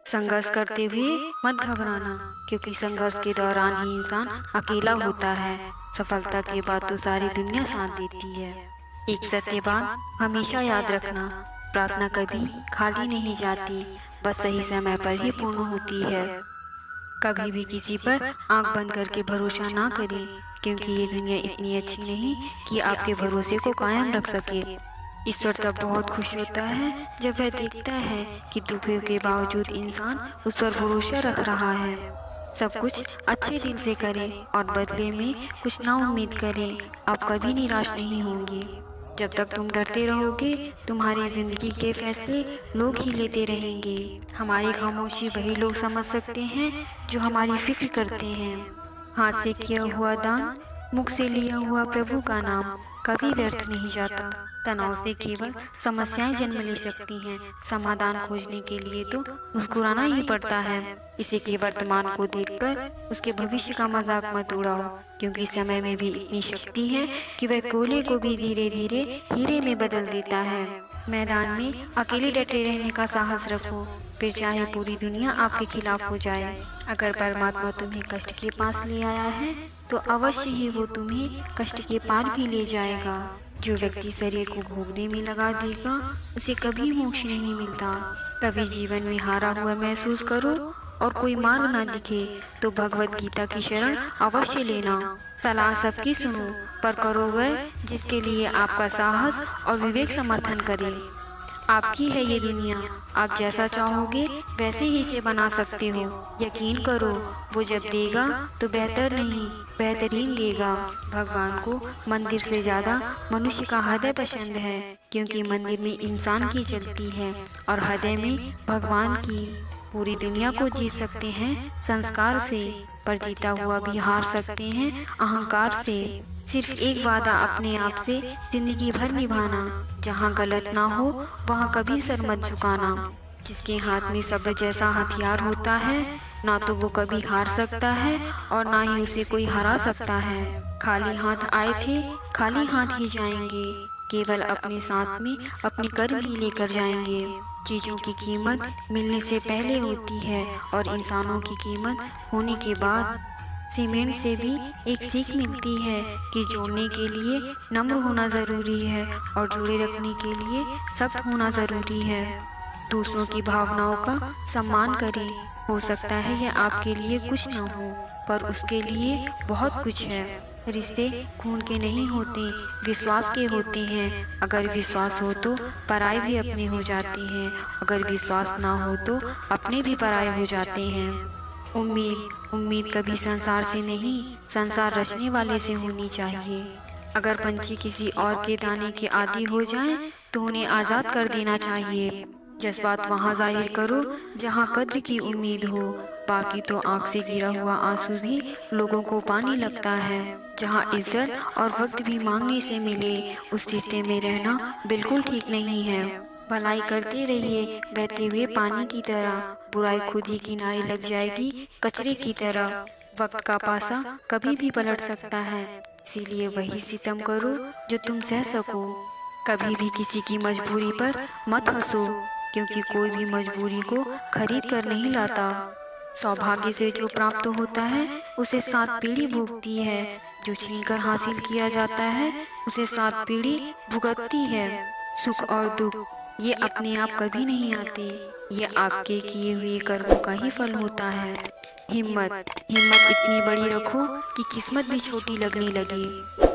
संघर्ष करते हुए मत घबराना, क्योंकि संघर्ष के दौरान ही इंसान अकेला होता है। सफलता के बाद तो सारी दुनिया साथ देती है। एक सत्य बात हमेशा याद रखना, प्रार्थना कभी खाली नहीं जाती, बस सही समय पर ही पूर्ण होती है। कभी भी किसी पर आंख बंद करके भरोसा ना करें, क्योंकि ये दुनिया इतनी अच्छी नहीं कि आपके भरोसे को कायम रख सके। ईश्वर तब बहुत खुश होता है जब वह देखता है कि दुखों के बावजूद इंसान उस पर भरोसा रख रहा है। सब कुछ अच्छे दिल से करें और बदले में कुछ ना उम्मीद करें, आप कभी निराश नहीं होंगे। जब तक तुम डरते रहोगे, तुम्हारी जिंदगी के फैसले लोग ही लेते रहेंगे। हमारी खामोशी वही लोग समझ सकते हैं जो हमारी फिक्र करते हैं। हाथ से किया हुआ दान, मुख से लिया हुआ प्रभु का नाम कभी व्यर्थ नहीं जाता। तनाव से केवल समस्याएं जन्म ले सकती हैं। समाधान खोजने के लिए तो मुस्कुराना ही पड़ता है। किसी के वर्तमान को देखकर उसके भविष्य का मजाक मत उड़ाओ, क्योंकि समय में भी इतनी शक्ति है कि वह कोयले को भी धीरे धीरे हीरे में बदल देता है। मैदान में अकेले डटे रहने का साहस रखो, फिर चाहे पूरी दुनिया आपके खिलाफ हो जाए। अगर परमात्मा तुम्हें कष्ट के पास ले आया है, तो अवश्य ही वो तुम्हें कष्ट के पार भी ले जाएगा। जो व्यक्ति शरीर को भोगने में लगा देगा, उसे कभी मोक्ष नहीं मिलता। कभी जीवन में हारा हुआ महसूस करो और कोई मार्ग ना दिखे, तो भगवत गीता की शरण अवश्य लेना। सलाह सबकी सुनो, पर करो वह जिसके लिए आपका साहस और विवेक समर्थन करे। आपकी है ये दुनिया, आप जैसा चाहोगे वैसे ही इसे बना सकते हो। यकीन करो, वो जब देगा तो बेहतर नहीं, बेहतरीन देगा। भगवान को मंदिर से ज्यादा मनुष्य का हृदय पसंद है, क्योंकि मंदिर में इंसान की चलती है और हृदय में भगवान की। पूरी दुनिया को जीत सकते हैं संस्कार से, पर जीता हुआ भी हार सकते हैं अहंकार से। सिर्फ एक वादा अपने आप से जिंदगी भर निभाना, जहाँ गलत ना हो वहाँ कभी सर मत झुकाना। जिसके हाथ में सब्र जैसा हथियार होता है, ना तो वो कभी हार सकता है और ना ही उसे कोई हरा सकता है। खाली हाथ आए थे, खाली हाथ ही जाएंगे। केवल अपने साथ में अपने कर्म ही लेकर जाएंगे। चीजों की कीमत मिलने से पहले होती है और इंसानों की कीमत होने के बाद। सीमेंट से भी एक सीख मिलती है कि जोड़ने के लिए नम्र होना जरूरी है और जोड़े रखने के लिए सख्त होना जरूरी है। दूसरों की भावनाओं का सम्मान करें। हो सकता है यह आपके लिए कुछ न हो, पर उसके लिए बहुत कुछ है। रिश्ते खून के नहीं होते, विश्वास के होते हैं। अगर विश्वास हो तो पराये भी अपने हो जाते हैं, अगर विश्वास ना हो तो अपने भी पराये हो जाते हैं। उम्मीद कभी संसार से नहीं, संसार रचने वाले से होनी चाहिए। अगर पंछी किसी और के दाने के आदी हो जाएं, तो उन्हें आज़ाद कर देना चाहिए। जज्बात वहाँ जाहिर करो जहाँ कद्र की उम्मीद हो, बाकी तो आँख से गिरा हुआ आंसू भी लोगों को पानी लगता है। जहाँ इज्जत और वक्त भी मांगने से मिले, उस रिश्ते में रहना बिल्कुल ठीक नहीं है। भलाई करते रहिए बहते हुए पानी की तरह, बुराई खुद ही किनारे लग जाएगी कचरे की तरह। वक्त का पासा कभी भी पलट सकता है, इसीलिए वही सितम करो जो तुम सह सको। कभी भी किसी की मजबूरी पर मत हंसो, क्योंकि कोई भी मजबूरी को खरीद कर नहीं लाता। सौभाग्य से जो प्राप्त होता है उसे 7 पीढ़ी भोगती है, जो छीनकर हासिल किया जाता है उसे 7 पीढ़ी भुगतती है। सुख और दुख ये अपने आप कभी नहीं आते, ये आपके किए हुए कर्मों का ही फल होता है। हिम्मत इतनी बड़ी रखो कि किस्मत भी छोटी लगने लगे।